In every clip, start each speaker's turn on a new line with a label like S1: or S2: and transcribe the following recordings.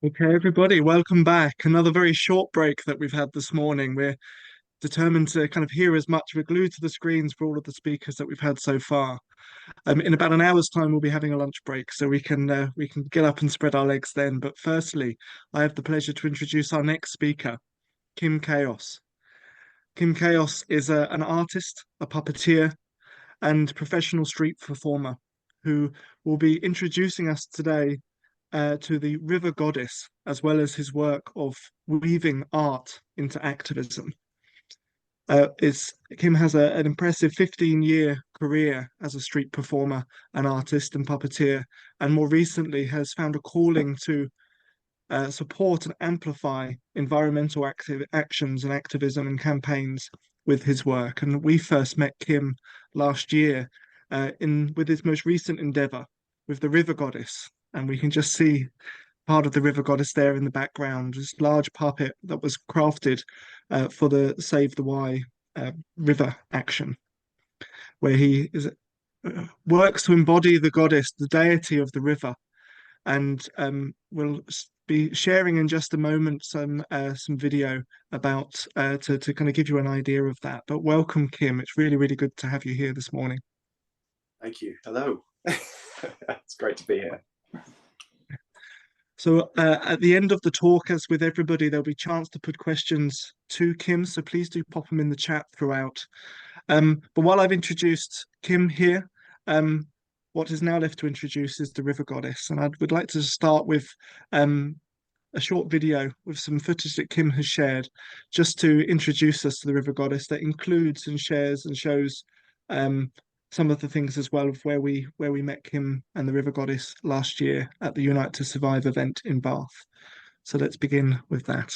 S1: Okay, everybody, welcome back. Another very short break that we've had this morning. We're determined to kind of hear as much. We're glued to the screens for all of the speakers that we've had so far. In about an hour's time, we'll be having a lunch break, so we can get up and spread our legs then. But firstly, I have the pleasure to introduce our next speaker, Kim Kaos. Kim Kaos is an artist, a puppeteer, and professional street performer who will be introducing us today to the river goddess, as well as his work of weaving art into activism. Kim has an impressive 15-year career as a street performer, an artist, and puppeteer, and more recently has found a calling to support and amplify environmental actions and activism and campaigns with his work. And we first met Kim last year in with his most recent endeavor with the River Goddess, and we can just see part of the River Goddess there in the background, this large puppet that was crafted for the Save the Wye river action, where he works to embody the goddess, the deity of the river, and we'll be sharing in just a moment some video about to kind of give you an idea of that. But welcome, Kim. It's really good to have you here this morning.
S2: Thank you. Hello. It's great to be here.
S1: So at the end of the talk, as with everybody, there'll be a chance to put questions to Kim. So please do pop them in the chat throughout. But while I've introduced Kim here, what is now left to introduce is the River Goddess. And I would like to start with a short video with some footage that Kim has shared just to introduce us to the River Goddess, that includes and shares and shows some of the things as well of where we met Kim and the River Goddess last year at the Unite to Survive event in Bath. So let's begin with that.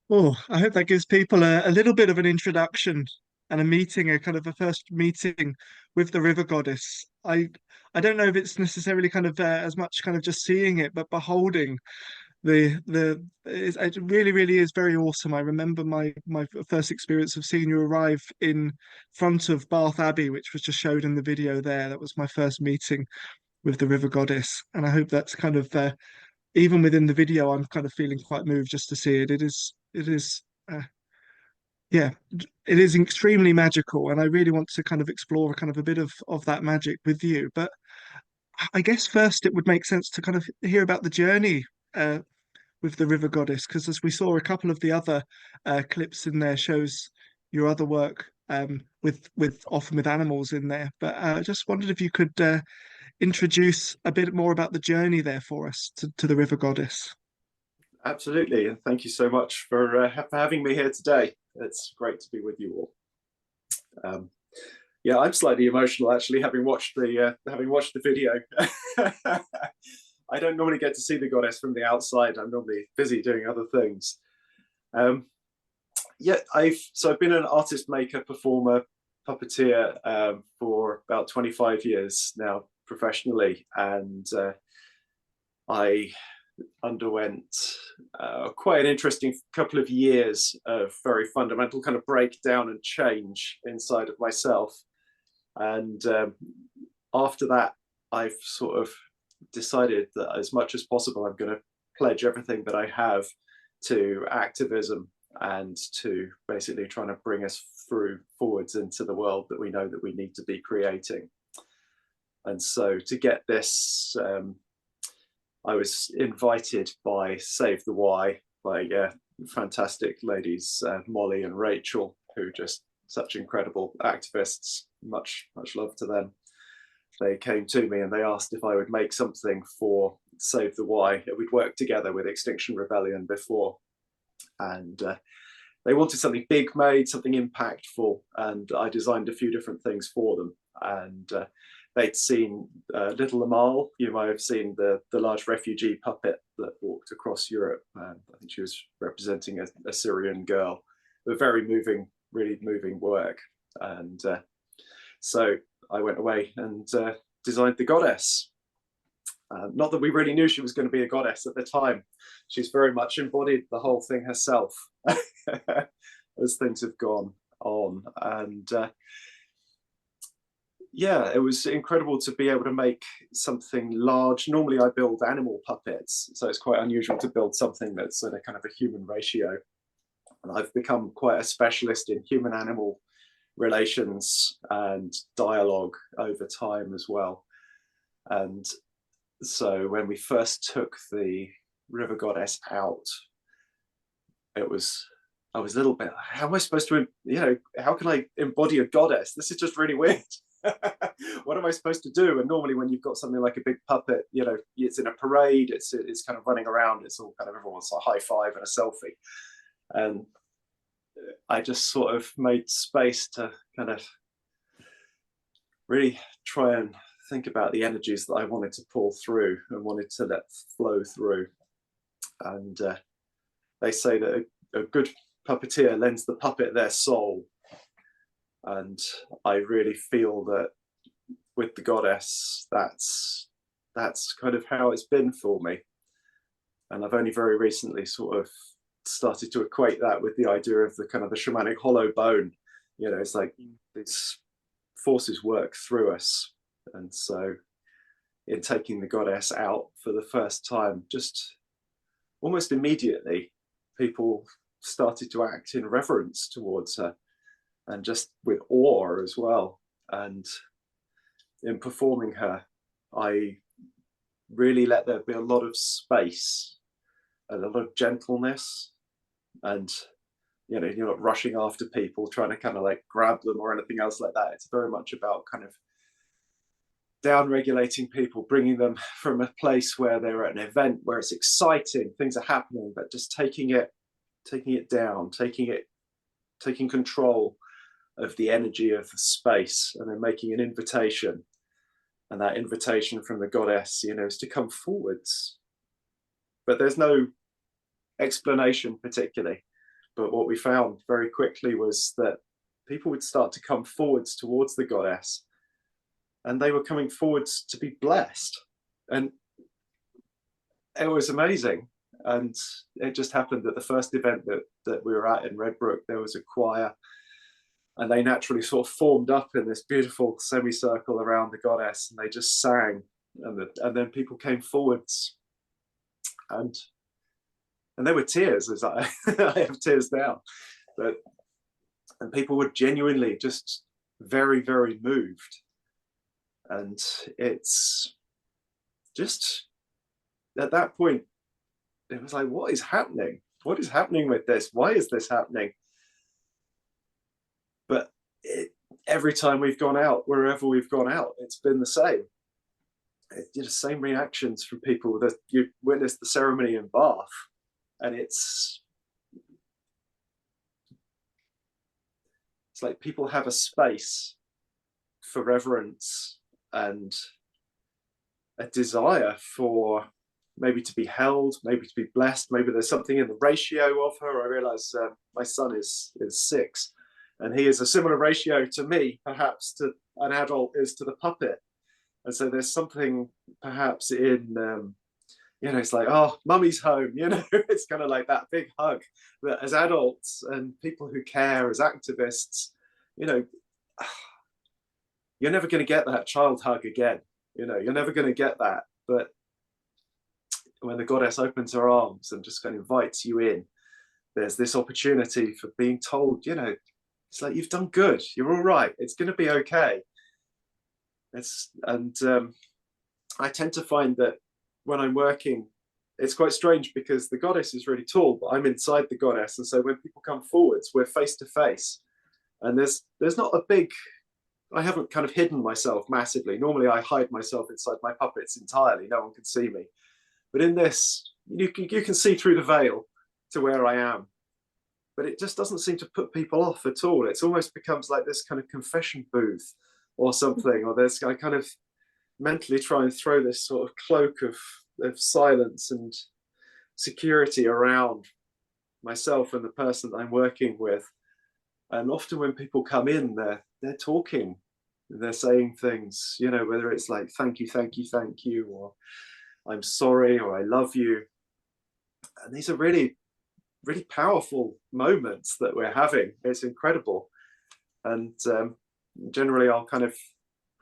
S1: Oh, I hope that gives people a little bit of an introduction and a meeting, a kind of a first meeting with the River Goddess. I don't know if it's necessarily kind of as much kind of just seeing it, but beholding it really is very awesome. I remember my first experience of seeing you arrive in front of Bath Abbey, which was just showed in the video there. That was my first meeting with the River Goddess, and I hope that's kind of even within the video, I'm kind of feeling quite moved just to see it. It is yeah, it is extremely magical, and I really want to kind of explore kind of a bit of that magic with you. But I guess first it would make sense to kind of hear about the journey with the River Goddess, because as we saw a couple of the other clips in there shows your other work with often with animals in there. But I just wondered if you could introduce a bit more about the journey there for us to the river goddess?
S2: Absolutely, and thank you so much for having me here today. It's great to be with you all. Yeah, I'm slightly emotional actually, having watched the video. I don't normally get to see the goddess from the outside. I'm normally busy doing other things. Yeah, I've been an artist, maker, performer, puppeteer for about 25 years now professionally, and I underwent quite an interesting couple of years of very fundamental kind of breakdown and change inside of myself. And after that, I've sort of decided that as much as possible, I'm going to pledge everything that I have to activism and to basically trying to bring us forwards into the world that we know that we need to be creating. And so to get this, I was invited by Save the Wye, by fantastic ladies, Molly and Rachel, who are just such incredible activists. Much love to them. They came to me and they asked if I would make something for Save the Wye. We'd worked together with Extinction Rebellion before, and they wanted something big made, something impactful, and I designed a few different things for them. And they'd seen Little Amal. You might have seen the large refugee puppet that walked across Europe. I think she was representing a Syrian girl. A very moving, really moving work. And so I went away and designed the goddess. Not that we really knew she was going to be a goddess at the time. She's very much embodied the whole thing herself as things have gone on. And yeah, it was incredible to be able to make something large. Normally I build animal puppets, so it's quite unusual to build something that's in a kind of a human ratio. And I've become quite a specialist in human-animal relations and dialogue over time as well. And so when we first took the river goddess out, I was a little bit, how am I supposed to, how can I embody a goddess? This is just really weird. What am I supposed to do? And normally when you've got something like a big puppet, it's in a parade, it's kind of running around, it's all kind of, everyone's a high five and a selfie. And I just sort of made space to kind of really try and think about the energies that I wanted to pull through and wanted to let flow through. And they say that a good puppeteer lends the puppet their soul. And I really feel that with the goddess, that's kind of how it's been for me. And I've only very recently sort of started to equate that with the idea of the kind of the shamanic hollow bone. It's like these forces work through us. And so in taking the goddess out for the first time, just almost immediately, people started to act in reverence towards her, and just with awe as well. And in performing her, I really let there be a lot of space and a lot of gentleness. And you're not rushing after people, trying to kind of like grab them or anything else like that. It's very much about kind of down regulating people, bringing them from a place where they're at an event where it's exciting, things are happening, but just taking it down, taking control of the energy of the space, and then making an invitation. And that invitation from the goddess, is to come forwards. But there's no explanation particularly. But what we found very quickly was that people would start to come forwards towards the goddess, and they were coming forwards to be blessed. And it was amazing. And it just happened that the first event that we were at in Redbrook, there was a choir, and they naturally sort of formed up in this beautiful semicircle around the goddess, and they just sang, and then people came forwards, and there were tears, as I have tears now, and people were genuinely just very, very moved. And it's just at that point, it was like, what is happening? What is happening with this? Why is this happening? But every time we've gone out, wherever we've gone out, it's been the same. same reactions from people that you witnessed the ceremony in Bath, and it's like people have a space for reverence and a desire for maybe to be held, maybe to be blessed. Maybe there's something in the ratio of her. I realize my son is 6, and he is a similar ratio to me, perhaps, to an adult is to the puppet. And so there's something perhaps in, it's like, oh, mummy's home, it's kind of like that big hug that as adults and people who care, as activists, you're never going to get that child hug again. You're never going to get that. But when the goddess opens her arms and just kind of invites you in, there's this opportunity for being told, it's like, you've done good. You're all right. It's going to be okay. I tend to find that when I'm working, it's quite strange because the goddess is really tall, but I'm inside the goddess. And so when people come forwards, we're face to face. And there's not a big, I haven't kind of hidden myself massively. Normally I hide myself inside my puppets entirely. No one can see me. But in this, you can see through the veil to where I am. But it just doesn't seem to put people off at all. It almost becomes like this kind of confession booth or something, or I kind of mentally try and throw this sort of cloak of silence and security around myself and the person that I'm working with. And often when people come in, they're talking, they're saying things, whether it's like, thank you, thank you, thank you, or I'm sorry, or I love you. And these are really, really powerful moments that we're having. It's incredible. And generally I'll kind of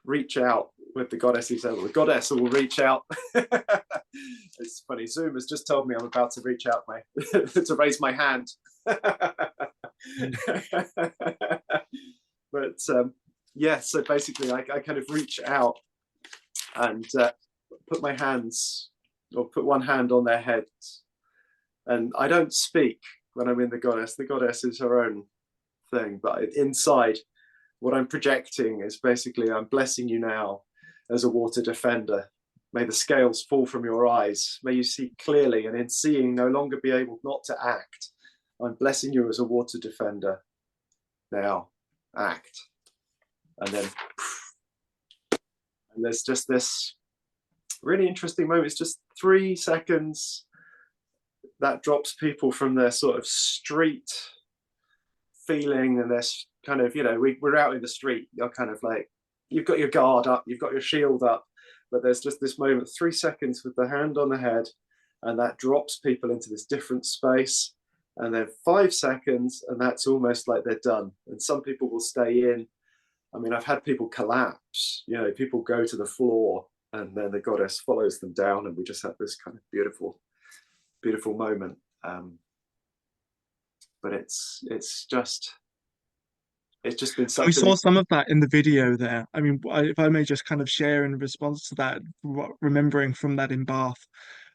S2: reach out with the goddesses. So the goddess will reach out. It's funny, Zoom has just told me I'm about to reach out to raise my hand. But so basically I kind of reach out and put my hands, or put one hand on their heads, and I don't speak when I'm in the goddess. The goddess is her own thing, but inside, what I'm projecting is basically, I'm blessing you now as a water defender. May the scales fall from your eyes. May you see clearly, and in seeing no longer be able not to act. I'm blessing you as a water defender. Now, act. And then, and there's just this really interesting moment. It's just 3 seconds that drops people from their sort of street feeling, and this kind of, we're out in the street. You're kind of like, you've got your guard up, you've got your shield up, but there's just this moment, 3 seconds with the hand on the head, and that drops people into this different space. And then 5 seconds, and that's almost like they're done. And some people will stay in. I mean, I've had people collapse, people go to the floor, and then the goddess follows them down, and we just have this kind of beautiful, beautiful moment. But it's just been such.
S1: We saw some of that in the video there. I mean, if I may just kind of share in response to that, remembering from that in Bath.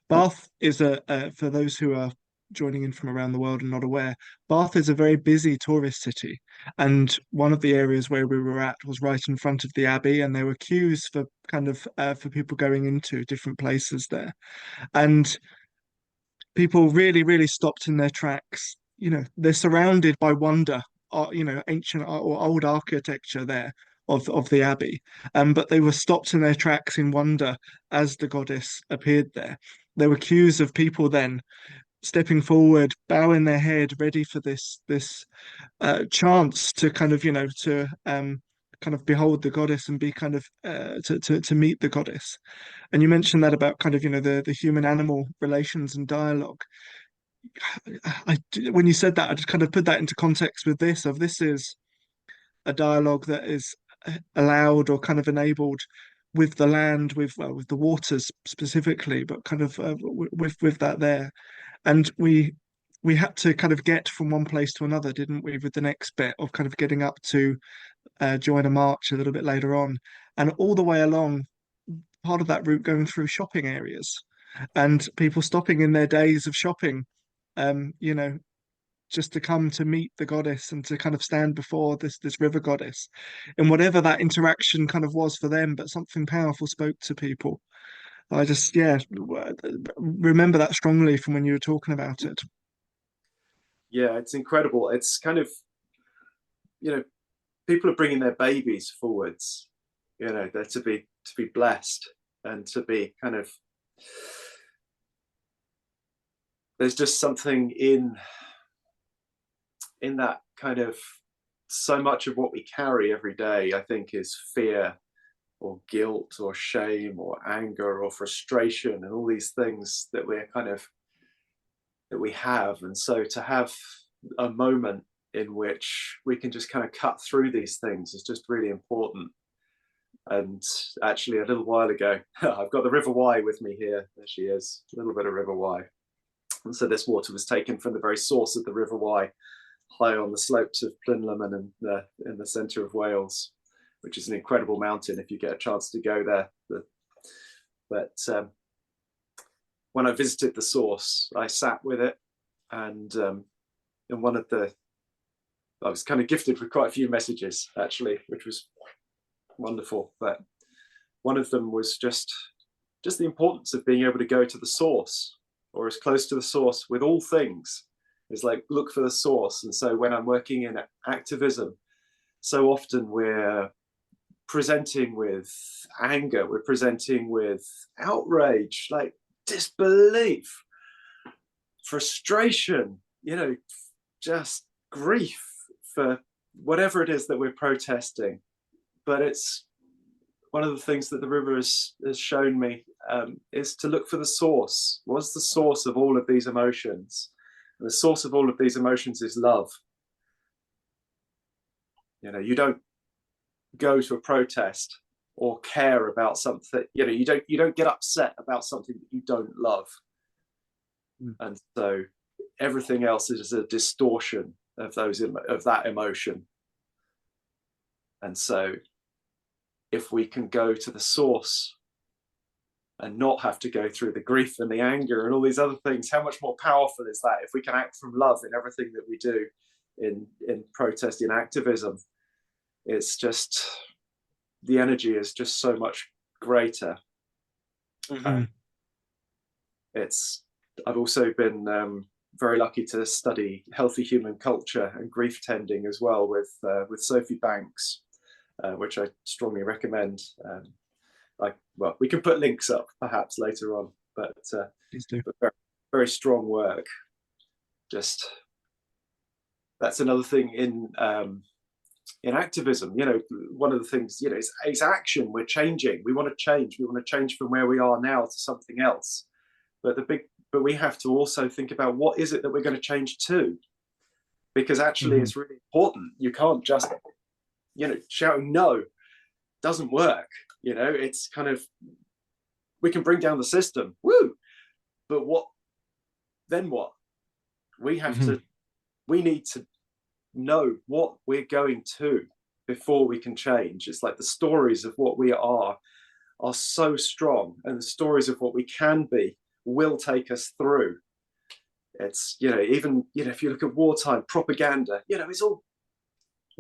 S1: Bath is for those who are joining in from around the world and not aware, Bath is a very busy tourist city. And one of the areas where we were at was right in front of the Abbey, and there were queues for kind of for people going into different places there. And people really, really stopped in their tracks. They're surrounded by wonder, ancient or old architecture there of the abbey. But they were stopped in their tracks in wonder as the goddess appeared there. There were queues of people then stepping forward, bowing their head, ready for this chance to kind of, to kind of behold the goddess and be kind of to meet the goddess. And you mentioned that about kind of, the human animal relations and dialogue. When you said that, I just kind of put that into context with this is a dialogue that is allowed or kind of enabled with the land, with the waters specifically, but kind of with that there. And we had to kind of get from one place to another, didn't we, with the next bit of kind of getting up to join a march a little bit later on, and all the way along, part of that route going through shopping areas and people stopping in their days of shopping, just to come to meet the goddess and to kind of stand before this river goddess, and whatever that interaction kind of was for them, but something powerful spoke to people. I just, yeah, remember that strongly from when you were talking about it.
S2: Yeah, it's incredible. It's kind of, people are bringing their babies forwards, they're to be blessed and to be kind of, there's just something in that kind of, so much of what we carry every day, I think, is fear or guilt or shame or anger or frustration and all these things that we have. And so to have a moment in which we can just kind of cut through these things is just really important. And actually, a little while ago, I've got the River Wye with me here. There she is, a little bit of River Wye. And so this water was taken from the very source of the River Wye, high on the slopes of Plynlimmon in the centre of Wales, which is an incredible mountain if you get a chance to go there. But when I visited the source, I sat with it, and I was kind of gifted with quite a few messages, actually, which was wonderful. But one of them was just the importance of being able to go to the source, or as close to the source with all things. Is like, look for the source. And so when I'm working in activism, so often we're presenting with anger, we're presenting with outrage, like disbelief, frustration, just grief for whatever it is that we're protesting. But it's one of the things that the river has shown me, is to look for the source. What's the source of all of these emotions? And the source of all of these emotions is love. You don't go to a protest or care about something, you don't get upset about something that you don't love. And so everything else is a distortion of that emotion. And so if we can go to the source and not have to go through the grief and the anger and all these other things, how much more powerful is that if we can act from love in everything that we do in protest, in activism? It's just, the energy is just so much greater.
S1: Mm-hmm.
S2: I've also been very lucky to study healthy human culture and grief tending as well with Sophie Banks, which I strongly recommend. We can put links up perhaps later on, but very, very strong work. Just, that's another thing in activism. One of the things, it's action. We're changing. We want to change. We want to change from where we are now to something else. But we have to also think about what is it that we're going to change to, because actually it's really important. You can't just, shouting no doesn't work. It's kind of, we can bring down the system, woo, but what we have to, we need to know what we're going to before we can change. It's like the stories of what we are so strong, and the stories of what we can be will take us through. It's, even, if you look at wartime propaganda, it's all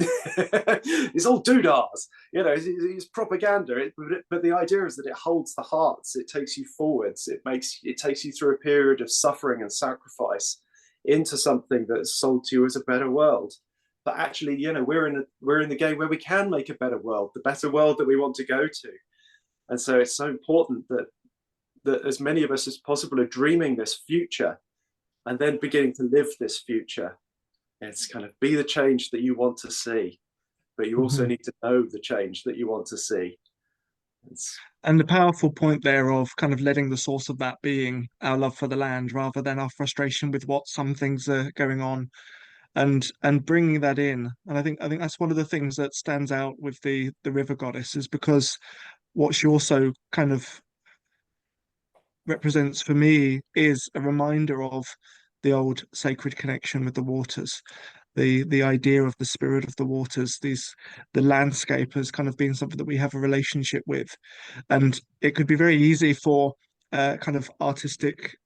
S2: it's all doodahs, it's propaganda, but the idea is that it holds the hearts, it takes you forwards, it takes you through a period of suffering and sacrifice into something that's sold to you as a better world. But actually, we're in the game where we can make a better world, the better world that we want to go to. And so it's so important that as many of us as possible are dreaming this future and then beginning to live this future. It's kind of, be the change that you want to see, but you also need to know the change that you want to see.
S1: And the powerful point there of kind of letting the source of that being our love for the land rather than our frustration with what some things are going on, and bringing that in. And I think that's one of the things that stands out with the river goddess, is because what she also kind of represents for me is a reminder of the old sacred connection with the waters, the idea of the spirit of the waters, the landscape as kind of being something that we have a relationship with. And it could be very easy for kind of artistic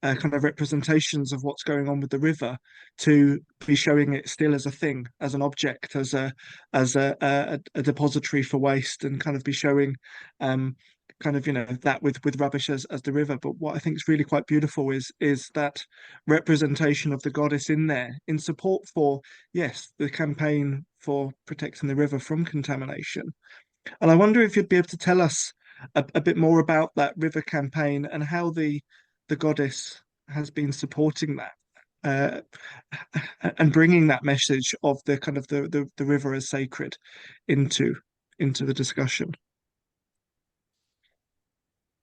S1: kind of representations of what's going on with the river, to be showing it still as a thing, as an object, as a depository for waste, and kind of be showing kind of, you know, that with rubbish as the river. But what I think is really quite beautiful is that representation of the goddess in there, in support for, yes, the campaign for protecting the river from contamination. And I wonder if you'd be able to tell us a bit more about that river campaign and how the goddess has been supporting that, and bringing that message of the kind of the river as sacred into the discussion.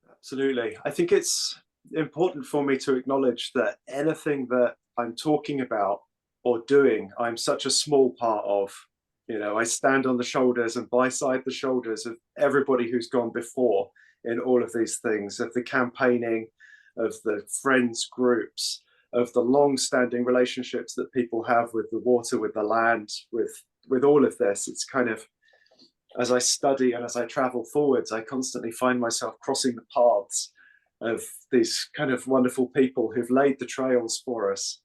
S2: Absolutely. I think it's important for me to acknowledge that anything that I'm talking about or doing, I'm such a small part of. You know, I stand on the shoulders and beside the shoulders of everybody who's gone before in all of these things, of the campaigning, of the friends groups, of the long-standing relationships that people have with the water, with the land, with all of this. It's kind of, as I study and as I travel forwards, I constantly find myself crossing the paths of these kind of wonderful people who've laid the trails for us.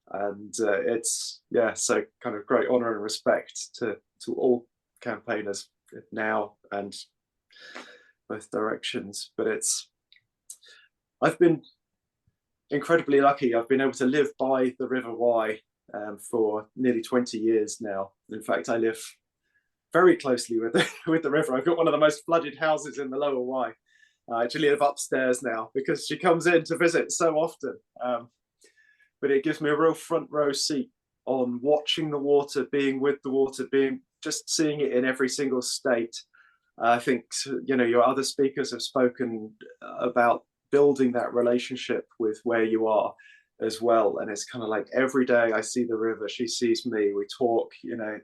S2: And it's, yeah, so kind of great honor and respect to all campaigners now and both directions. But I've been incredibly lucky. I've been able to live by the River Wye for nearly 20 years now. In fact, I live very closely with the river. I've got one of the most flooded houses in the Lower Wye. I actually live upstairs now because she comes in to visit so often. But it gives me a real front row seat on watching the water, being with the water, just seeing it in every single state. I think, you know, your other speakers have spoken about building that relationship with where you are as well. And it's kind of like every day I see the river, she sees me, we talk, you know,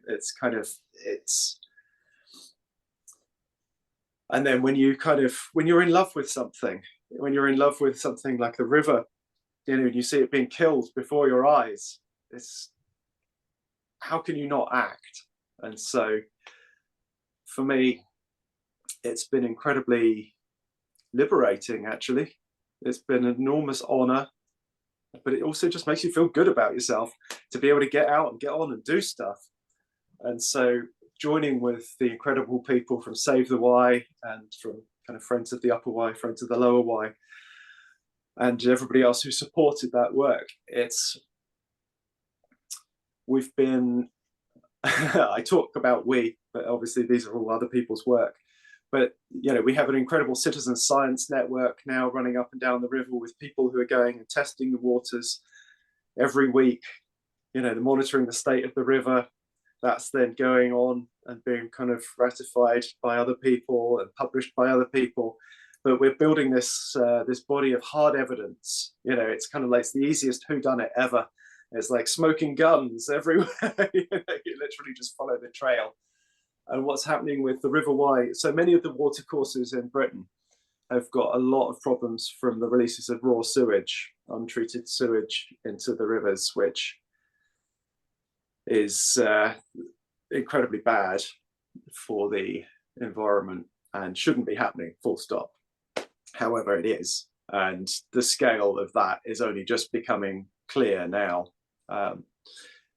S2: and then when you're in love with something, like the river, you know, and you see it being killed before your eyes, how can you not act? And so for me, it's been incredibly liberating, actually. It's been an enormous honor, but it also just makes you feel good about yourself to be able to get out and get on and do stuff. And so joining with the incredible people from Save the Wye and from kind of Friends of the Upper Wye, Friends of the Lower Wye, and everybody else who supported that work, we've been, I talk about we, but obviously these are all other people's work. But, you know, we have an incredible citizen science network now running up and down the river with people who are going and testing the waters every week, you know, monitoring the state of the river. That's then going on and being kind of ratified by other people and published by other people. But we're building this body of hard evidence. You know, it's kind of like it's the easiest whodunit ever. It's like smoking guns everywhere. You literally just follow the trail. And what's happening with the River Wye? So many of the watercourses in Britain have got a lot of problems from the releases of raw sewage, untreated sewage into the rivers, which is incredibly bad for the environment and shouldn't be happening, full stop. However, it is. And the scale of that is only just becoming clear now. The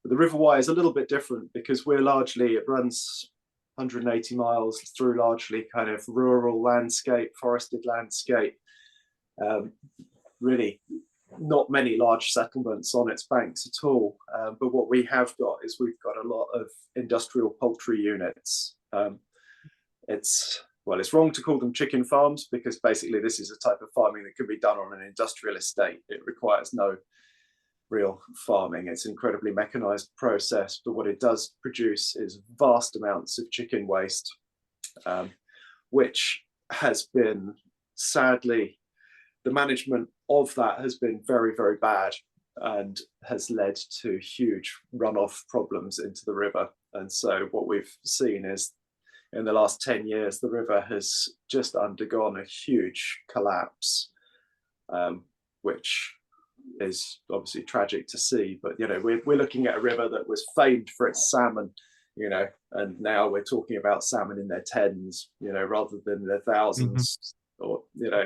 S2: River Wye is a little bit different because it runs 180 miles through largely kind of rural landscape, forested landscape. Really not many large settlements on its banks at all. But what we have got is we've got a lot of industrial poultry units. It's wrong to call them chicken farms because basically this is a type of farming that can be done on an industrial estate. It requires no real farming. It's an incredibly mechanized process, but what it does produce is vast amounts of chicken waste, which has been, sadly, the management of that has been very, very bad and has led to huge runoff problems into the river. And so what we've seen is in the last 10 years, the river has just undergone a huge collapse, which is obviously tragic to see. But, you know, we're looking at a river that was famed for its salmon, you know, and now we're talking about salmon in their tens, you know, rather than their thousands, or, you know,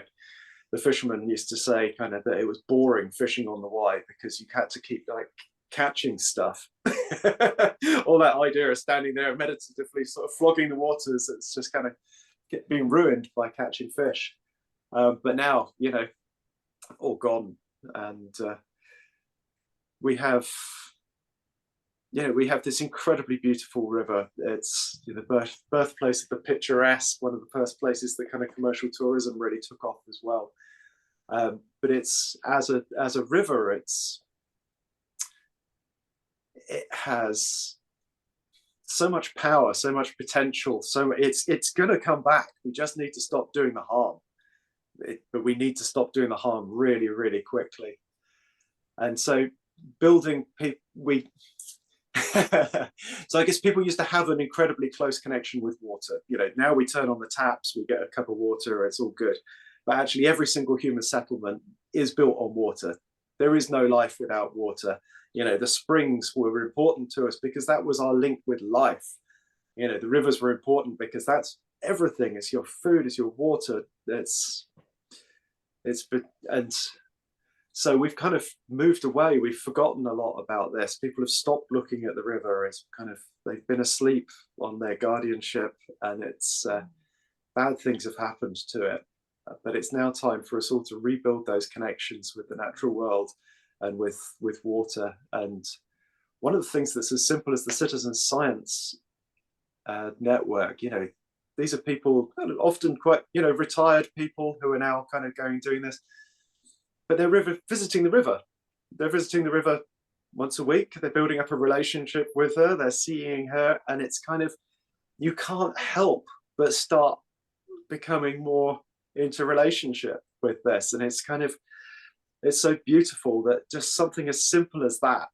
S2: the fishermen used to say kind of that it was boring fishing on the Wye because you had to keep like catching stuff. All that idea of standing there meditatively sort of flogging the waters, it's just kind of being ruined by catching fish. But now, you know, all gone. And we have, you know, we have this incredibly beautiful river. It's, you know, the birthplace of the picturesque, one of the first places that kind of commercial tourism really took off as well. But it's, as a river, it has so much power, so much potential. So it's going to come back. We just need to stop doing the harm. But we need to stop doing the harm really, really quickly. And so building so I guess people used to have an incredibly close connection with water. You know, now we turn on the taps, we get a cup of water, it's all good. But actually every single human settlement is built on water. There is no life without water. You know, the springs were important to us because that was our link with life. You know, the rivers were important because that's everything. It's your food, it's your water. And so we've kind of moved away. We've forgotten a lot about this. People have stopped looking at the river. It's kind of, they've been asleep on their guardianship, and it's bad things have happened to it. But it's now time for us all to rebuild those connections with the natural world and with water. And one of the things that's as simple as the citizen science network, you know, these are people often quite, you know, retired people who are now kind of doing this, but they're visiting the river. They're visiting the river once a week. They're building up a relationship with her. They're seeing her, and it's kind of, you can't help but start becoming more into relationship with this. And it's kind of, it's so beautiful that just something as simple as that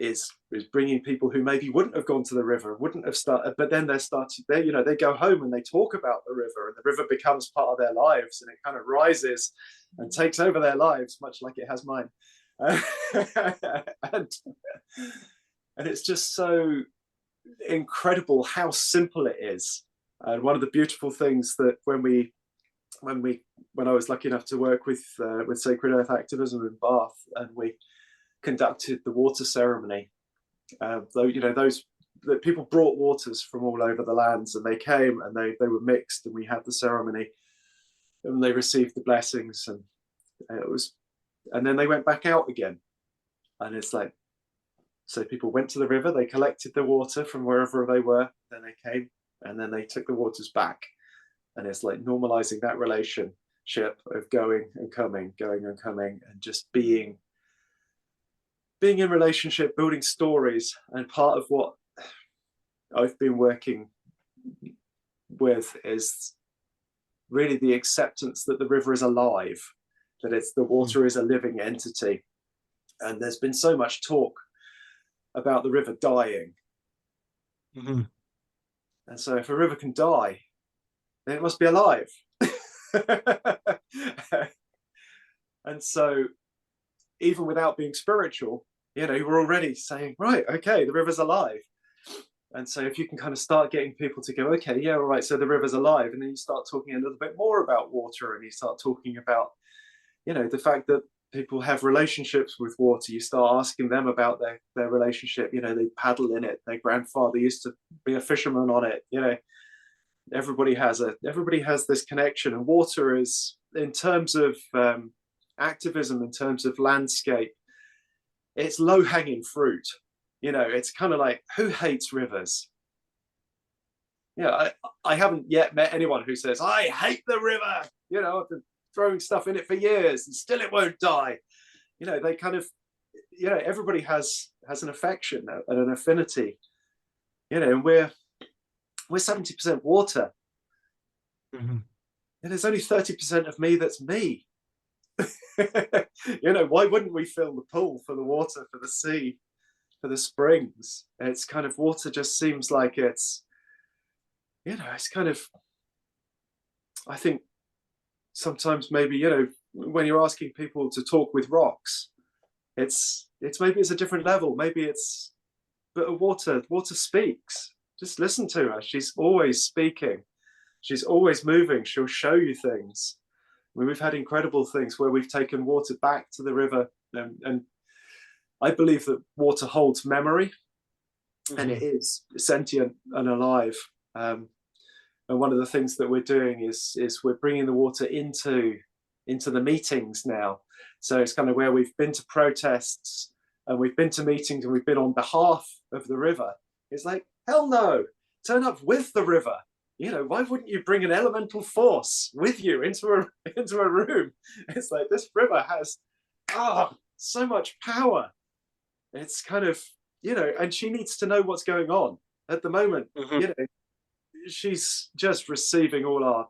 S2: is bringing people who maybe wouldn't have gone to the river, wouldn't have started, but then you know, they go home and they talk about the river, and the river becomes part of their lives, and it kind of rises and takes over their lives, much like it has mine. And it's just so incredible how simple it is. And one of the beautiful things that when I was lucky enough to work with Sacred Earth Activism in Bath, and we conducted the water ceremony, though, you know, the people brought waters from all over the lands, and they came and they were mixed, and we had the ceremony, and they received the blessings, and and then they went back out again. And it's like, so people went to the river, they collected the water from wherever they were, then they came, and then they took the waters back. And it's like normalizing that relationship of going and coming, and just being in relationship, building stories. And part of what I've been working with is really the acceptance that the river is alive, that the water is a living entity. And there's been so much talk about the river dying.
S1: Mm-hmm.
S2: And so if a river can die, then it must be alive. And so even without being spiritual, you know, we're already saying, right, okay, the river's alive. And so if you can kind of start getting people to go, okay, yeah, all right, so the river's alive. And then you start talking a little bit more about water, and you start talking about, you know, the fact that people have relationships with water. You start asking them about their relationship. You know, they paddle in it. Their grandfather used to be a fisherman on it. You know, everybody has this connection. And water is, in terms of activism, in terms of landscape, it's low-hanging fruit. You know, it's kind of like, who hates rivers? Yeah, I haven't yet met anyone who says, I hate the river. You know, I've been throwing stuff in it for years and still it won't die. You know, they kind of, you know, everybody has an affection and an affinity. You know, and we're 70% water.
S1: Mm-hmm.
S2: And there's only 30% of me that's me. You know, why wouldn't we fill the pool for the water, for the sea, for the springs? It's kind of, water just seems like it's, you know, it's kind of, I think sometimes maybe, you know, when you're asking people to talk with rocks, it's maybe it's a different level. Maybe it's, but water speaks. Just listen to her. She's always speaking. She's always moving. She'll show you things. mean, we've had incredible things where we've taken water back to the river, and I believe that water holds memory, and it is sentient and alive. And one of the things that we're doing is we're bringing the water into the meetings now. So it's kind of where we've been to protests and we've been to meetings and we've been on behalf of the river. It's like, hell no, turn up with the river. You know, why wouldn't you bring an elemental force with you into a room? It's like, this river has so much power. It's kind of, you know, and she needs to know what's going on at the moment. You know, she's just receiving all our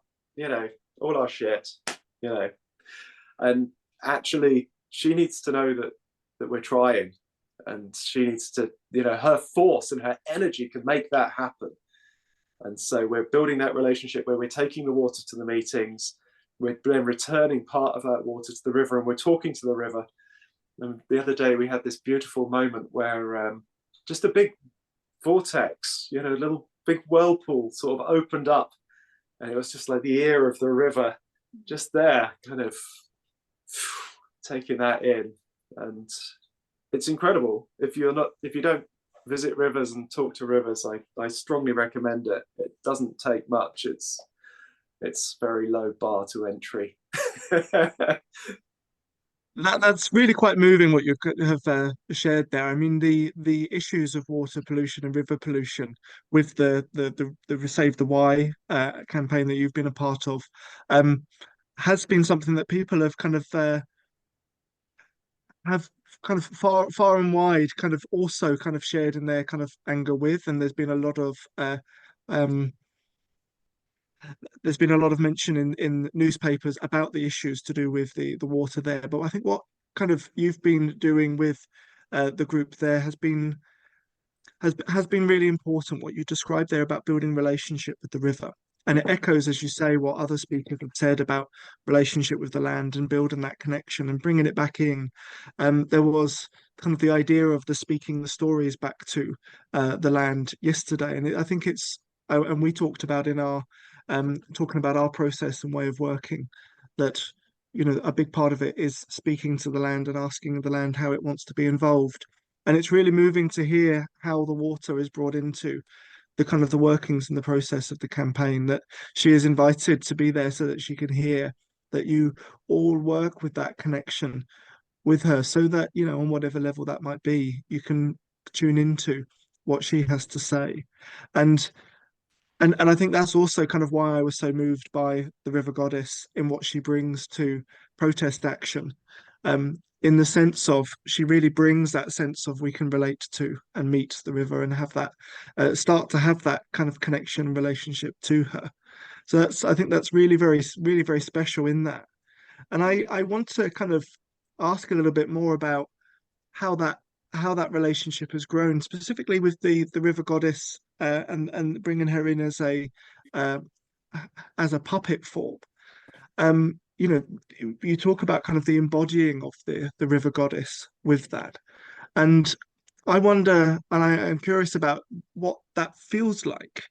S2: shit, you know, and actually she needs to know that we're trying, and she needs to, you know, her force and her energy can make that happen. And so we're building that relationship where we're taking the water to the meetings, we're then returning part of that water to the river, and we're talking to the river. And the other day we had this beautiful moment where just a big vortex, you know, a little big whirlpool sort of opened up, and it was just like the ear of the river just there, kind of taking that in. And it's incredible. If you don't visit rivers and talk to rivers, I strongly recommend it. It doesn't take much. It's very low bar to entry.
S1: That's really quite moving what you have shared there. I mean, the issues of water pollution and river pollution with the Save the Wye campaign that you've been a part of has been something that people have kind of far and wide kind of also kind of shared in their kind of anger with, and there's been a lot of um mention in newspapers about the issues to do with the water there. But I think what kind of you've been doing with the group there has been really important, what you described there about building relationship with the river. And it echoes, as you say, what other speakers have said about relationship with the land and building that connection and bringing it back in. There was kind of the idea of speaking the stories back to the land yesterday, and I think and we talked about in our talking about our process and way of working, that you know a big part of it is speaking to the land and asking the land how it wants to be involved. And it's really moving to hear how the water is brought into the kind of the workings and the process of the campaign, that she is invited to be there so that she can hear that you all work with that connection with her, so that, you know, on whatever level that might be, you can tune into what she has to say. And I think that's also kind of why I was so moved by the River Goddess in what she brings to protest action. In the sense of she really brings that sense of we can relate to and meet the river and have that start to have that kind of connection and relationship to her. So I think that's really very special in that. And I want to kind of ask a little bit more about how that relationship has grown, specifically with the River Goddess and bringing her in uh, as a puppet form. You know, you talk about kind of the embodying of the river goddess with that. And I wonder, and I'm curious about what that feels like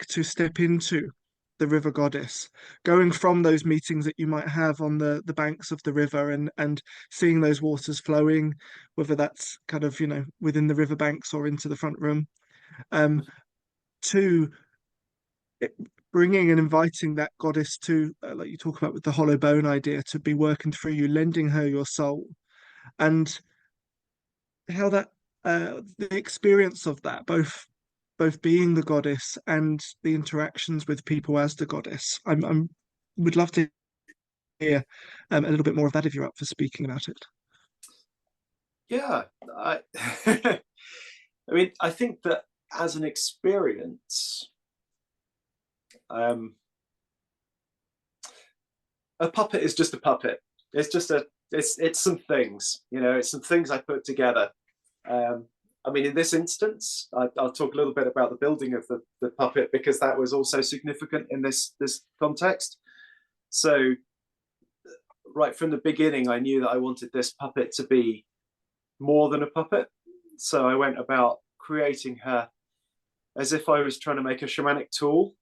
S1: to step into the river goddess, going from those meetings that you might have on the banks of the river and seeing those waters flowing, whether that's kind of, you know, within the river banks or into the front room, to bringing and inviting that goddess to, like you talk about with the hollow bone idea, to be working through you, lending her your soul, and how that the experience of that, both being the goddess and the interactions with people as the goddess. I'm would love to hear a little bit more of that if you're up for speaking about it.
S2: Yeah, I mean, I think that as an experience, a puppet is just a puppet. It's just it's some things, you know, it's some things I put together. I mean, in this instance, I'll talk a little bit about the building of the puppet, because that was also significant in this context. So right from the beginning, I knew that I wanted this puppet to be more than a puppet. So I went about creating her as if I was trying to make a shamanic tool.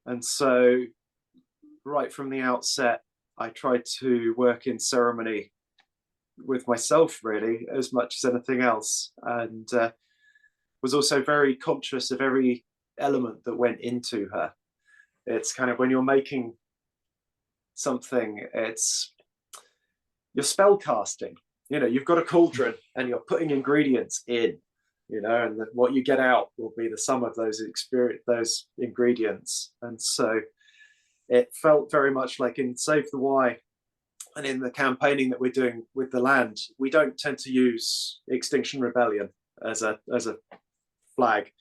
S2: And so right from the outset, I tried to work in ceremony with myself really as much as anything else, and was also very conscious of every element that went into her. It's kind of, when you're making something, you're spell casting. You've got a cauldron and you're putting ingredients in, and what you get out will be the sum of those ingredients. And so it felt very much like in Save the Wye and in the campaigning that we're doing with the land, we don't tend to use Extinction Rebellion as a flag,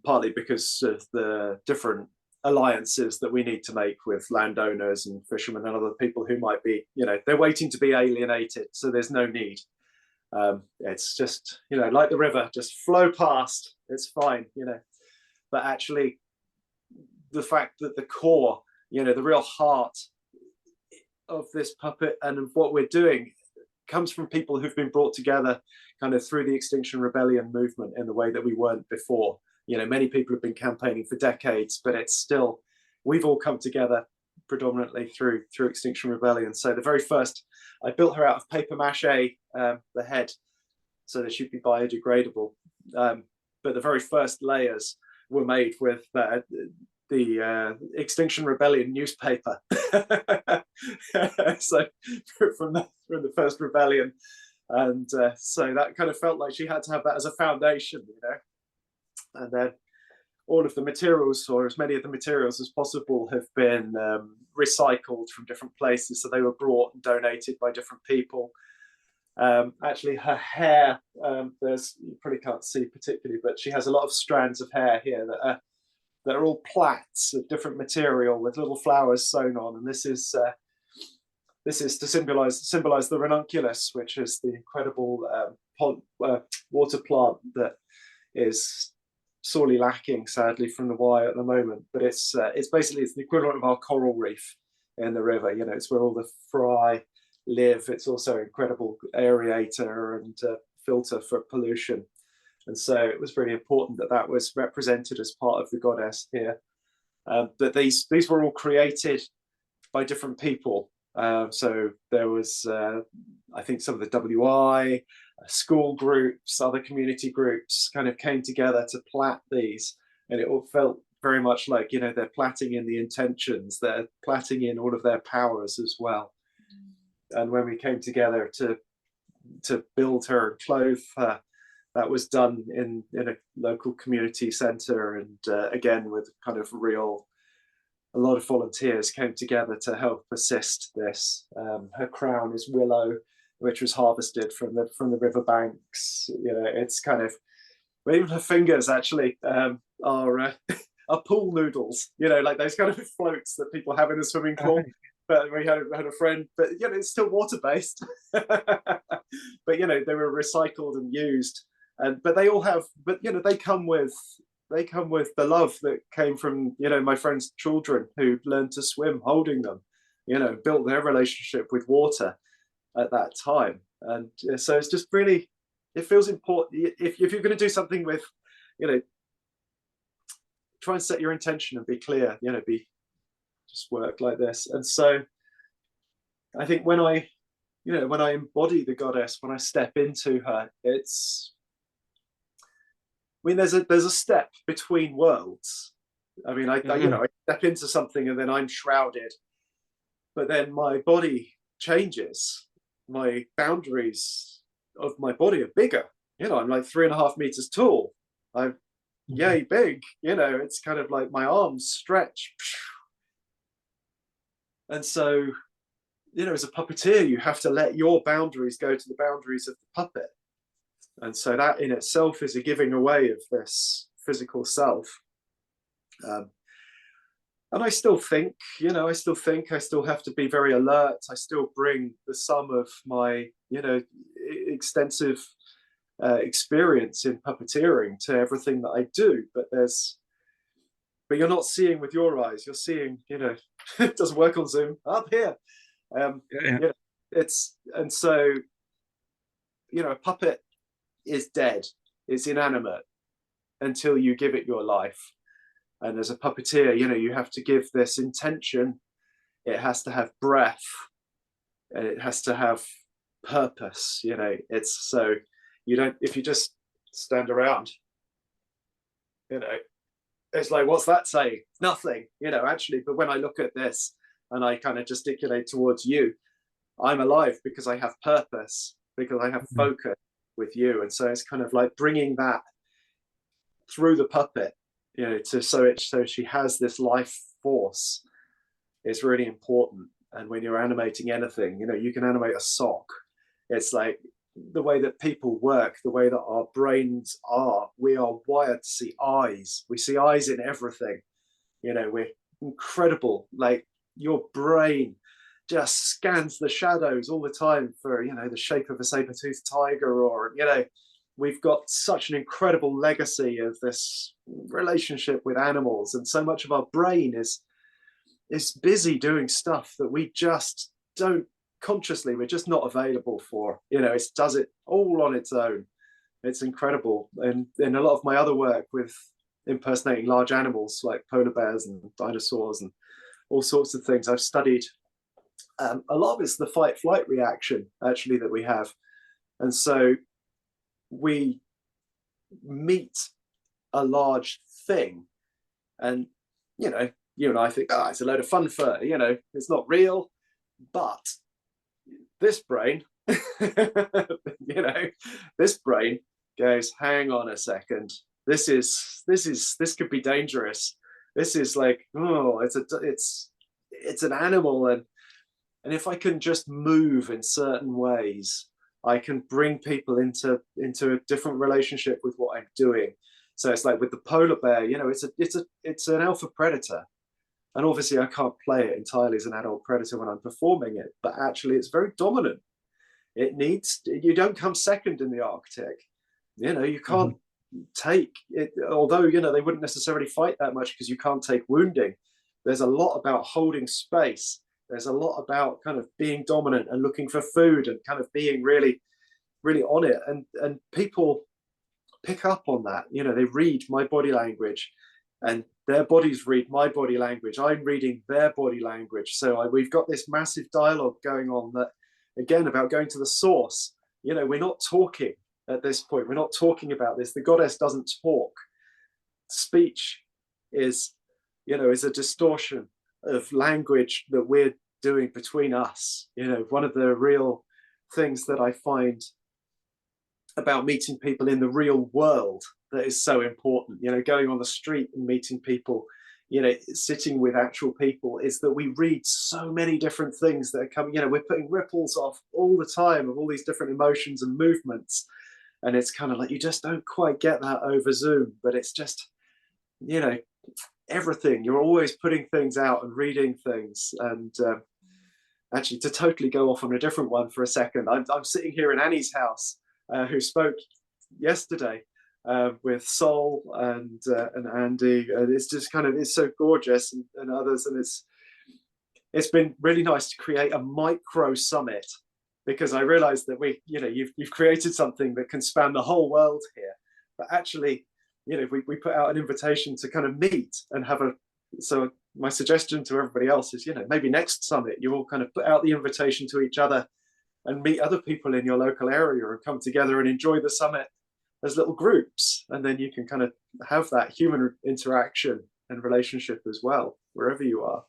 S2: partly because of the different alliances that we need to make with landowners and fishermen and other people who might be, they're waiting to be alienated, so there's no need. It's just, like the river, just flow past, it's fine, but actually the fact that the core, the real heart of this puppet and of what we're doing comes from people who've been brought together kind of through the Extinction Rebellion movement in the way that we weren't before. Many people have been campaigning for decades, but it's still, we've all come together predominantly through Extinction Rebellion. So the very first, I built her out of paper mache, the head, so that she'd be biodegradable. But the very first layers were made with the Extinction Rebellion newspaper. So from the first rebellion, and so that kind of felt like she had to have that as a foundation, And then all of the materials, or as many of the materials as possible, have been recycled from different places. So they were brought and donated by different people. Actually, her hair, you probably can't see particularly, but she has a lot of strands of hair here that are all plaits of different material with little flowers sewn on. And this is to symbolize the ranunculus, which is the incredible water plant that is sorely lacking, sadly, from the Wye at the moment. But it's basically the equivalent of our coral reef in the river. It's where all the fry live. It's also an incredible aerator and filter for pollution. And so it was really important that was represented as part of the goddess here. That these were all created by different people. So there was, I think, some of the WI, school groups, other community groups kind of came together to plait these. And it all felt very much like, they're plaiting in the intentions, they're plaiting in all of their powers as well. And when we came together to build her and clothe her, that was done in a local community centre, and again with kind of a lot of volunteers came together to help assist this. Her crown is willow, which was harvested from the riverbanks. It's kind of, well, even her fingers actually are pool noodles. Like those kind of floats that people have in a swimming pool. But we had a friend, but it's still water based. But they were recycled and used. But they all have, but they come with the love that came from my friend's children who learned to swim holding them, built their relationship with water at that time. And so it's just really, it feels important if you're going to do something with, try and set your intention and be clear, just work like this. And so I think when I embody the goddess, when I step into her, there's a step between worlds. I step into something and then I'm shrouded, but then my body changes. My boundaries of my body are bigger. I'm like 3.5 meters tall. I'm yay big. It's kind of like my arms stretch. And so, as a puppeteer, you have to let your boundaries go to the boundaries of the puppet. And so that in itself is a giving away of this physical self. And I still think, I still have to be very alert. I still bring the sum of my, extensive experience in puppeteering to everything that I do. But you're not seeing with your eyes. You're seeing, it doesn't work on Zoom, up here. And so, a puppet is dead, it's inanimate until you give it your life. And as a puppeteer, you know, you have to give this intention. It has to have breath, and it has to have purpose. You know, it's so you don't, if you just stand around, you know, it's like, what's that saying? Nothing, you know, actually. But when I look at this and I kind of gesticulate towards you, I'm alive because I have purpose, because I have focus with you. And so it's kind of like bringing that through the puppet, you know, to so she has this life force is really important. And when you're animating anything, you know, you can animate a sock. It's like the way that people work, the way that our brains are, we are wired to see eyes. We see eyes in everything. You know, we're incredible. Like your brain just scans the shadows all the time for, you know, the shape of a saber-toothed tiger, or, you know, we've got such an incredible legacy of this relationship with animals. And so much of our brain is busy doing stuff that we just don't consciously, we're just not available for. You know, it does it all on its own. It's incredible. And in a lot of my other work with impersonating large animals like polar bears and dinosaurs and all sorts of things, I've studied a lot of it's the fight flight reaction actually that we have. And so we meet a large thing, and you know, you and I think, oh, it's a load of fun fur, you know, it's not real. But this brain, you know, this brain goes, hang on a second, this could be dangerous. This is like, oh, it's an animal, and if I can just move in certain ways, I can bring people into a different relationship with what I'm doing. So it's like with the polar bear, you know, it's an alpha predator. And obviously I can't play it entirely as an adult predator when I'm performing it, but actually it's very dominant. You don't come second in the Arctic. You know, you can't take it, although, you know, they wouldn't necessarily fight that much because you can't take wounding. There's a lot about holding space. There's a lot about kind of being dominant and looking for food and kind of being really, really on it. And people pick up on that. You know, they read my body language and their bodies read my body language. I'm reading their body language. So we've got this massive dialogue going on that, again, about going to the source. You know, we're not talking at this point. We're not talking about this. The goddess doesn't talk. Speech is, you know, is a distortion of language that we're doing between us. You know, one of the real things that I find about meeting people in the real world that is so important, you know, going on the street and meeting people, you know, sitting with actual people, is that we read so many different things that are coming, you know, we're putting ripples off all the time of all these different emotions and movements. And it's kind of like, you just don't quite get that over Zoom, but it's just, you know, everything. You're always putting things out and reading things. And actually, to totally go off on a different one for a second, I'm sitting here in Annie's house, who spoke yesterday with Sol and Andy. And it's just kind of, it's so gorgeous, and others. And it's been really nice to create a micro summit, because I realized that you've created something that can span the whole world here. But actually, you know, we put out an invitation to kind of meet and have so my suggestion to everybody else is, you know, maybe next summit, you all kind of put out the invitation to each other and meet other people in your local area and come together and enjoy the summit as little groups. And then you can kind of have that human interaction and relationship as well, wherever you are.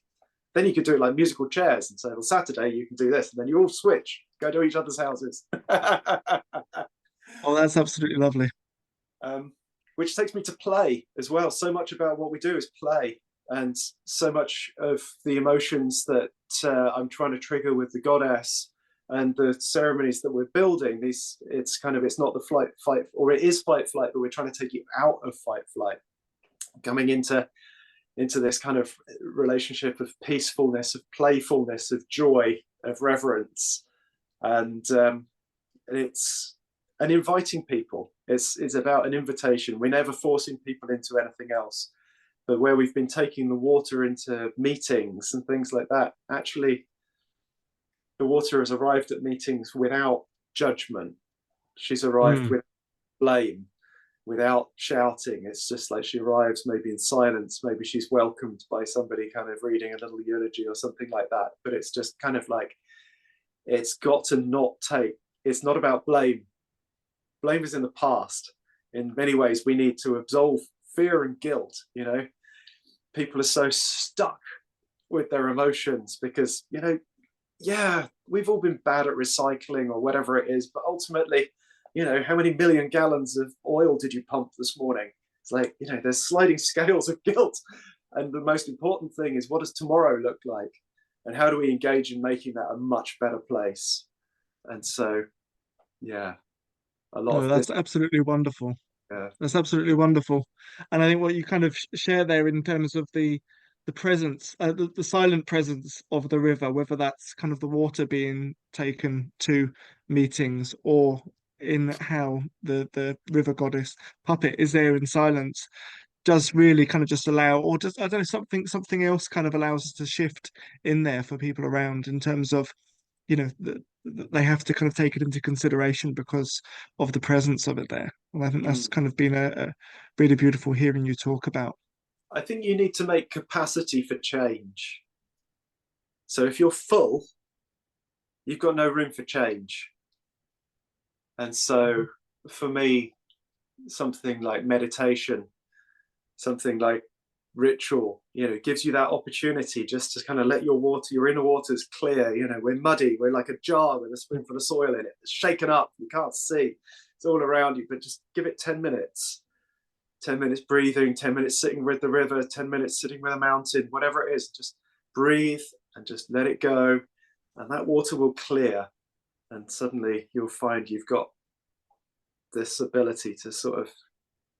S2: Then you could do it like musical chairs and say, well, Saturday you can do this. And then you all switch, go to each other's houses.
S1: Oh, that's absolutely lovely.
S2: Which takes me to play as well. So much about what we do is play. And so much of the emotions that I'm trying to trigger with the goddess and the ceremonies that we're building, it's not the fight, or it is fight flight, but we're trying to take you out of fight flight, coming into this kind of relationship of peacefulness, of playfulness, of joy, of reverence. And it's and inviting people. It's about an invitation. We're never forcing people into anything else. But where we've been taking the water into meetings and things like that, actually, the water has arrived at meetings without judgment. She's arrived with blame. without shouting. It's just like she arrives maybe in silence, maybe she's welcomed by somebody kind of reading a little eulogy or something like that. But it's just kind of like, it's got to not take, it's not about blame. Blame is in the past. In many ways, we need to absolve fear and guilt. You know, people are so stuck with their emotions because, you know, yeah, we've all been bad at recycling or whatever it is, but ultimately, you know, how many million gallons of oil did you pump this morning? It's like, you know, there's sliding scales of guilt. And the most important thing is, what does tomorrow look like? And how do we engage in making that a much better place? And so, yeah, a lot
S1: No,
S2: of this.
S1: that's absolutely wonderful.
S2: Yeah.
S1: That's absolutely wonderful. And I think what you kind of share there in terms of the presence, the silent presence of the river, whether that's kind of the water being taken to meetings or in how the river goddess puppet is there in silence, does really kind of just allow, or just, I don't know, something else kind of allows us to shift in there for people around in terms of, you know, they have to kind of take it into consideration because of the presence of it there. And I think that's kind of been a really beautiful hearing you talk about.
S2: I think you need to make capacity for change. So if you're full, you've got no room for change. And so for me, something like meditation, something like ritual, you know, gives you that opportunity just to kind of let your water, your inner waters clear. You know, we're muddy, we're like a jar with a spoonful of soil in it. It's shaken up, you can't see, it's all around you, but just give it 10 minutes. 10 minutes breathing, 10 minutes sitting with the river, 10 minutes sitting with a mountain, whatever it is, just breathe and just let it go. And that water will clear. And suddenly you'll find you've got this ability to sort of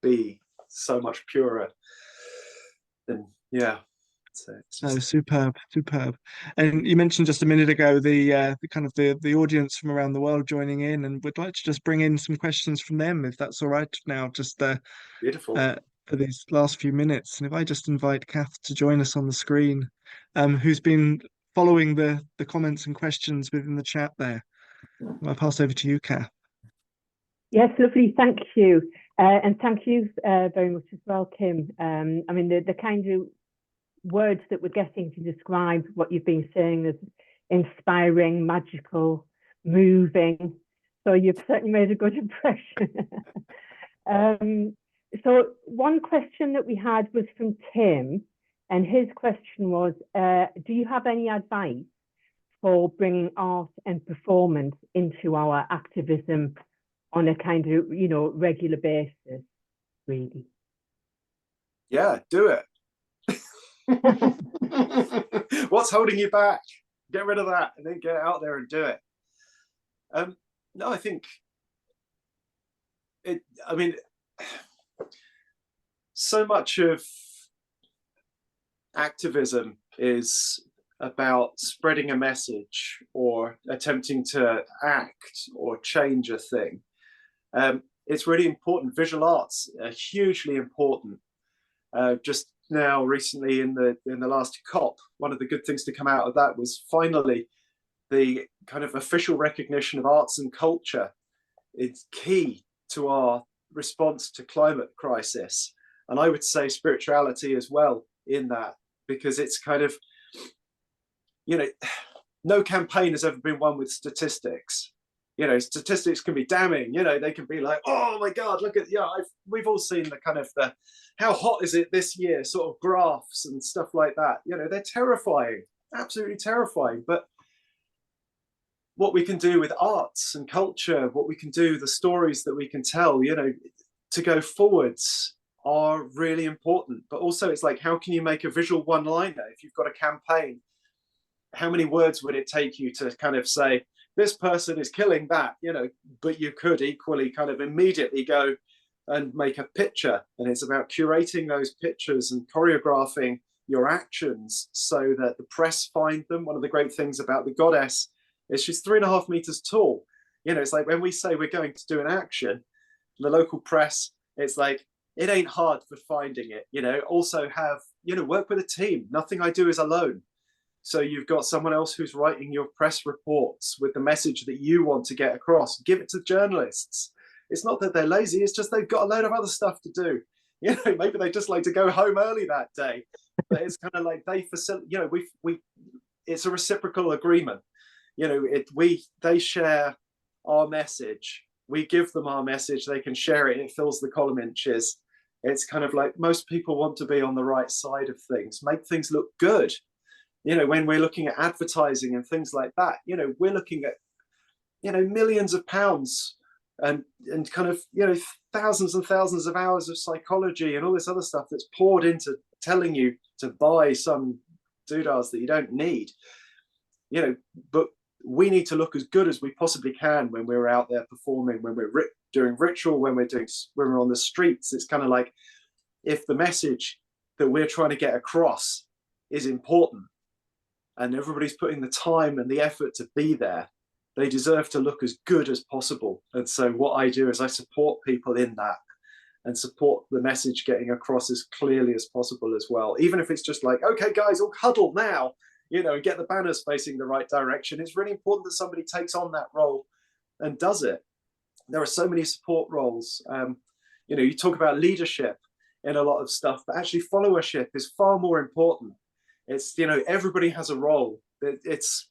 S2: be so much purer. And yeah, so it's
S1: No,
S2: just
S1: superb, superb. And you mentioned just a minute ago the kind of the audience from around the world joining in, and we'd like to just bring in some questions from them, if that's all right now, just
S2: beautiful.
S1: uh, for these last few minutes. And if I just invite Kath to join us on the screen, who's been following the comments and questions within the chat there. I'll pass over to you, Kath.
S3: Yes, lovely. Thank you. And thank you very much as well, Kim. I mean, the kind of words that we're getting to describe what you've been saying is inspiring, magical, moving. So you've certainly made a good impression. So one question that we had was from Tim, and his question was, do you have any advice for bringing art and performance into our activism on a kind of, you know, regular basis, really?
S2: Yeah, do it. What's holding you back? Get rid of that and then get out there and do it. No, I think it, I mean, so much of activism is about spreading a message or attempting to act or change a thing. It's really important. Visual arts are hugely important. Just now, recently in the last COP, one of the good things to come out of that was finally the kind of official recognition of arts and culture. It's key to our response to climate crisis, and I would say spirituality as well in that, because it's kind of, you know, no campaign has ever been won with statistics. You know, statistics can be damning. You know, they can be like, oh my God, look at, yeah, we've all seen the kind of the, how hot is it this year, sort of graphs and stuff like that. You know, they're terrifying, absolutely terrifying. But what we can do with arts and culture, what we can do, the stories that we can tell, you know, to go forwards are really important. But also it's like, how can you make a visual one-liner if you've got a campaign? How many words would it take you to kind of say, this person is killing that, you know, but you could equally kind of immediately go and make a picture. And it's about curating those pictures and choreographing your actions so that the press find them. One of the great things about the goddess is she's 3.5 meters tall. You know, it's like when we say we're going to do an action, the local press, it's like, it ain't hard for finding it, you know. Also have, you know, work with a team. Nothing I do is alone. So you've got someone else who's writing your press reports with the message that you want to get across. Give it to journalists. it's not that they're lazy, it's just they've got a load of other stuff to do. You know, maybe they just like to go home early that day. But it's kind of like they facilitate, you know, we it's a reciprocal agreement. You know, they share our message, we give them our message, they can share it, it fills the column inches. It's kind of like most people want to be on the right side of things, make things look good. You know, when we're looking at advertising and things like that, you know, we're looking at, you know, millions of pounds and kind of, you know, thousands and thousands of hours of psychology and all this other stuff that's poured into telling you to buy some doodahs that you don't need. You know, but we need to look as good as we possibly can when we're out there performing, when we're doing ritual, when we're on the streets. It's kind of like, if the message that we're trying to get across is important and everybody's putting the time and the effort to be there, they deserve to look as good as possible. And so what I do is I support people in that and support the message getting across as clearly as possible as well. Even if it's just like, okay, guys, all huddle now, you know, and get the banners facing the right direction. It's really important that somebody takes on that role and does it. There are so many support roles. You know, you talk about leadership in a lot of stuff, but actually followership is far more important. It's, you know, everybody has a role. It's,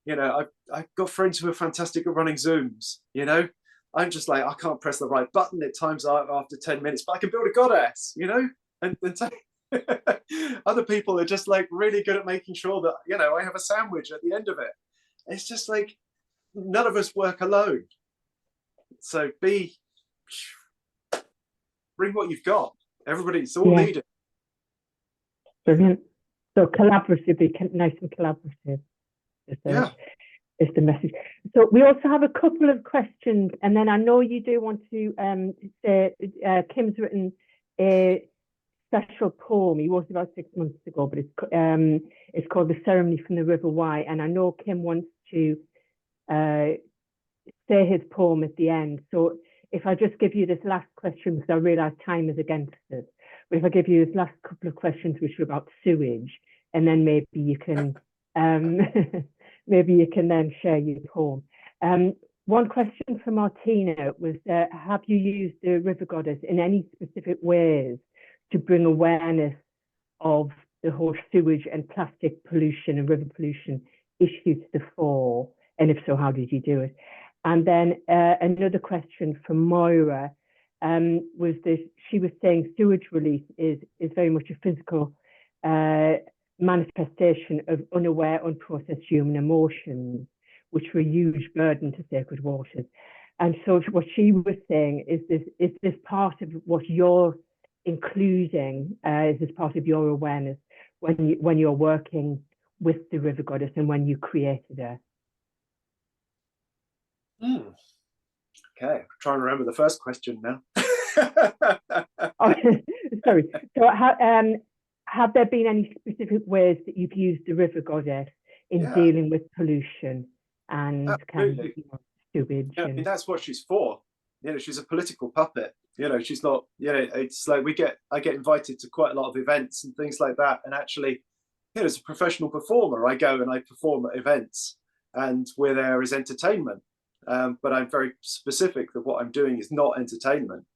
S2: you know, I've got friends who are fantastic at running Zooms, you know. I'm just like, I can't press the right button at times after 10 minutes, but I can build a goddess, you know, and other people are just like really good at making sure that, you know, I have a sandwich at the end of it. It's just like, none of us work alone. So bring what you've got. Everybody's all needed.
S3: Brilliant. So collaborative, be nice and collaborative. Is the message. So we also have a couple of questions, and then I know you do want to say Kim's written a special poem. He wrote it about 6 months ago, but it's called The Ceremony from the River Wye, and I know Kim wants to say his poem at the end. So if I just give you this last question, because I realise time is against us, but if I give you this last couple of questions, which are about sewage, and then maybe you can maybe you can then share your poem. One question from Martina was, have you used the river goddess in any specific ways to bring awareness of the whole sewage and plastic pollution and river pollution issue to the fore? And if so, how did you do it? And then another question from Moira was this, she was saying sewage release is very much a physical manifestation of unaware, unprocessed human emotions, which were a huge burden to sacred waters. And so what she was saying is this part of what you're including, is this part of your awareness when you're working with the river goddess and when you created her?
S2: Okay, I'm trying to remember the first question now.
S3: Oh, sorry. So have there been any specific ways that you've used the river goddess in dealing with pollution and kind of, you know, sewage?
S2: I mean, that's what she's for. You know, she's a political puppet. You know, she's not, you know, it's like I get invited to quite a lot of events and things like that. And actually, you know, as a professional performer, I go and I perform at events and we're there as entertainment. But I'm very specific that what I'm doing is not entertainment.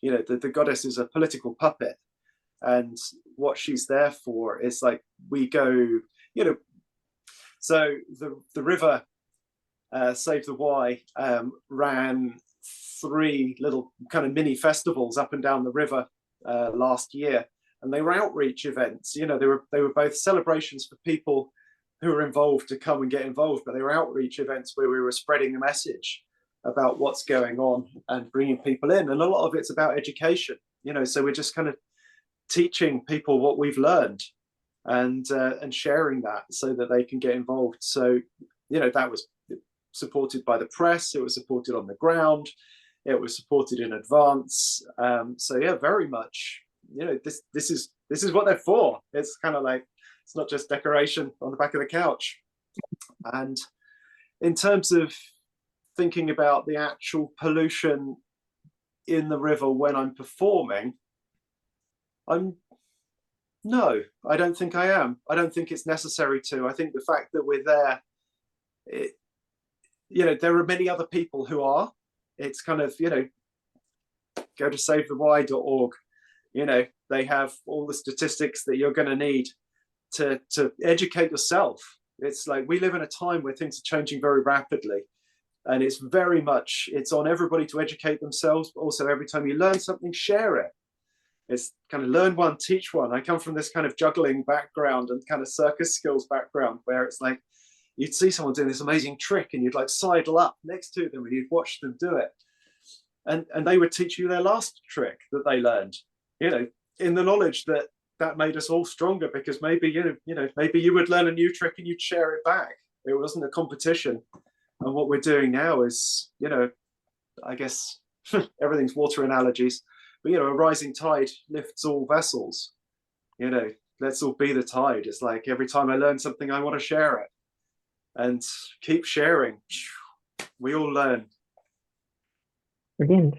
S2: You know, the goddess is a political puppet. And what she's there for is like, we go, you know, so the river, Save the Wye, ran 3 little kind of mini festivals up and down the river last year. And they were outreach events. You know, they were both celebrations for people who were involved to come and get involved, but they were outreach events where we were spreading the message about what's going on and bringing people in. And a lot of it's about education, you know, so we're just kind of teaching people what we've learned and sharing that so that they can get involved. So, you know, that was supported by the press, it was supported on the ground, it was supported in advance. So yeah, very much, you know, this is what they're for. It's kind of like, it's not just decoration on the back of the couch. And in terms of thinking about the actual pollution in the river when I'm performing, no, I don't think I am. I don't think it's necessary to. I think the fact that we're there, you know, there are many other people who are, it's kind of, you know, go to savethewye.org. You know, they have all the statistics that you're going to need to educate yourself. It's like we live in a time where things are changing very rapidly, and it's very much, it's on everybody to educate themselves, but also every time you learn something, share it. It's kind of learn one, teach one. I come from this kind of juggling background and kind of circus skills background, where it's like you'd see someone doing this amazing trick and you'd like sidle up next to them and you'd watch them do it, and they would teach you their last trick that they learned, you know, in the knowledge that that made us all stronger, because maybe you know maybe you would learn a new trick and you'd share it back. It wasn't a competition. And what we're doing now is, you know, I guess everything's water analogies, but you know, a rising tide lifts all vessels. You know, let's all be the tide. It's like every time I learn something, I want to share it, and keep sharing. We all learn.
S3: Brilliant.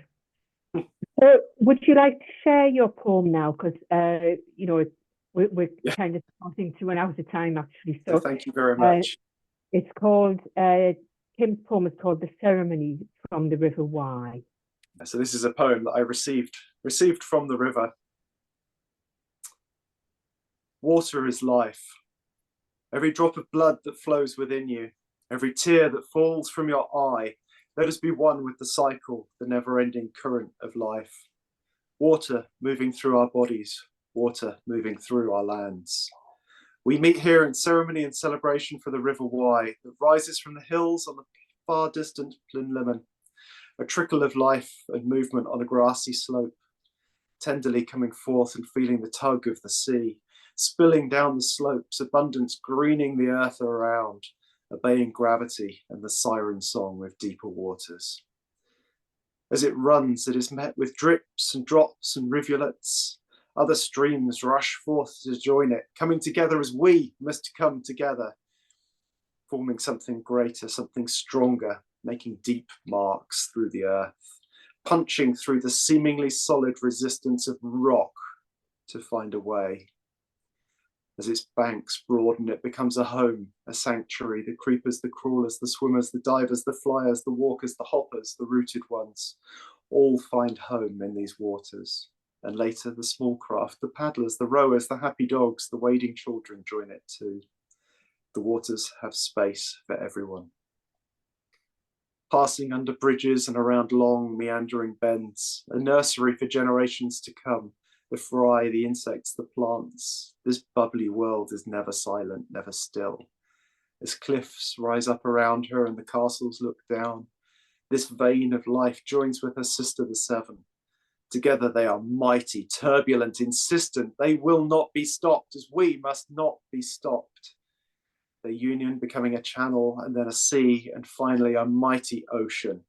S3: So would you like to share your poem now? Because, you know, we're kind of starting to run out of time, actually. So
S2: thank you very much.
S3: It's called, Kim's poem is called The Ceremony from the River Wye.
S2: So this is a poem that I received from the river. Water is life. Every drop of blood that flows within you, every tear that falls from your eye, let us be one with the cycle, the never-ending current of life. Water moving through our bodies, water moving through our lands. We meet here in ceremony and celebration for the River Wye that rises from the hills on the far distant Plinlimmon, a trickle of life and movement on a grassy slope, tenderly coming forth and feeling the tug of the sea, spilling down the slopes, abundance greening the earth around, obeying gravity and the siren song of deeper waters. As it runs, it is met with drips and drops and rivulets. Other streams rush forth to join it, coming together as we must come together, forming something greater, something stronger, making deep marks through the earth, punching through the seemingly solid resistance of rock to find a way. As its banks broaden, it becomes a home, a sanctuary. The creepers, the crawlers, the swimmers, the divers, the flyers, the walkers, the hoppers, the rooted ones, all find home in these waters. And later the small craft, the paddlers, the rowers, the happy dogs, the wading children join it too. The waters have space for everyone. Passing under bridges and around long meandering bends, a nursery for generations to come. The fry, the insects, the plants. This bubbly world is never silent, never still. As cliffs rise up around her and the castles look down, this vein of life joins with her sister, the seven. Together they are mighty, turbulent, insistent. They will not be stopped, as we must not be stopped. Their union becoming a channel and then a sea, and finally a mighty ocean.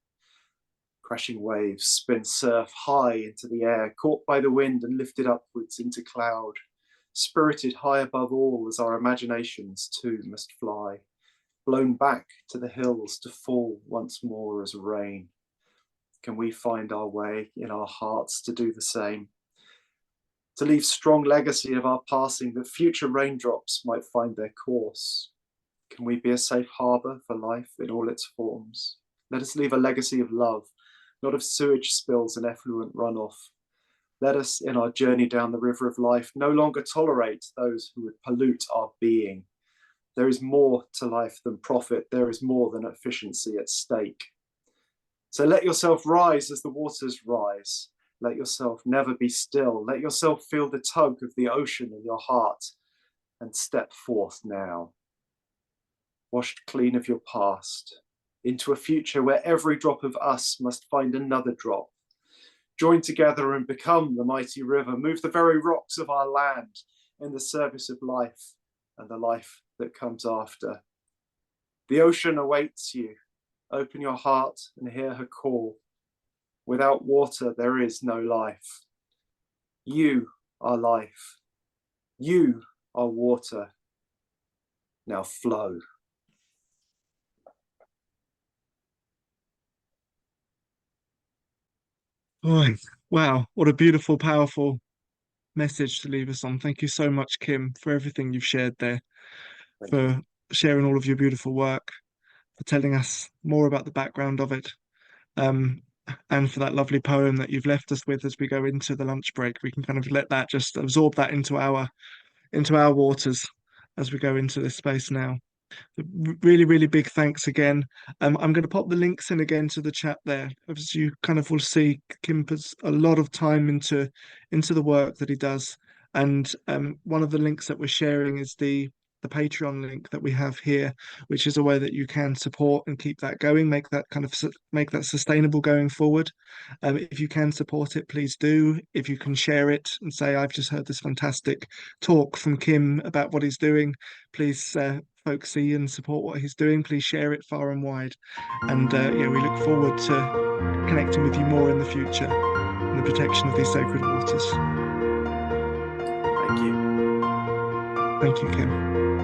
S2: Crashing waves spin surf high into the air, caught by the wind and lifted upwards into cloud, spirited high above all as our imaginations too must fly, blown back to the hills to fall once more as rain. Can we find our way in our hearts to do the same? To leave strong legacy of our passing, that future raindrops might find their course? Can we be a safe harbour for life in all its forms? Let us leave a legacy of love, not of sewage spills and effluent runoff. Let us, in our journey down the river of life, no longer tolerate those who would pollute our being. There is more to life than profit. There is more than efficiency at stake. So let yourself rise as the waters rise. Let yourself never be still. Let yourself feel the tug of the ocean in your heart and step forth now. Washed clean of your past, into a future where every drop of us must find another drop. Join together and become the mighty river. Move the very rocks of our land in the service of life and the life that comes after. The ocean awaits you. Open your heart and hear her call. Without water, there is no life. You are life. You are water. Now flow.
S1: Oh, wow, what a beautiful, powerful message to leave us on. Thank you so much, Kim, for everything you've shared there, for sharing all of your beautiful work, for telling us more about the background of it. and for that lovely poem that you've left us with as we go into the lunch break. We can kind of let that just absorb that into our waters as we go into this space now. Really, really big thanks again. I'm going to pop the links in again to the chat there. As you kind of will see, Kim puts a lot of time into the work that he does. And one of the links that we're sharing is the Patreon link that we have here, which is a way that you can support and keep that going, make that sustainable going forward. If you can support it, please do. If you can share it and say, I've just heard this fantastic talk from Kim about what he's doing, please folks see and support what he's doing. Please share it far and wide. And yeah, we look forward to connecting with you more in the future in the protection of these sacred waters.
S2: Thank you.
S1: Thank you, Kim.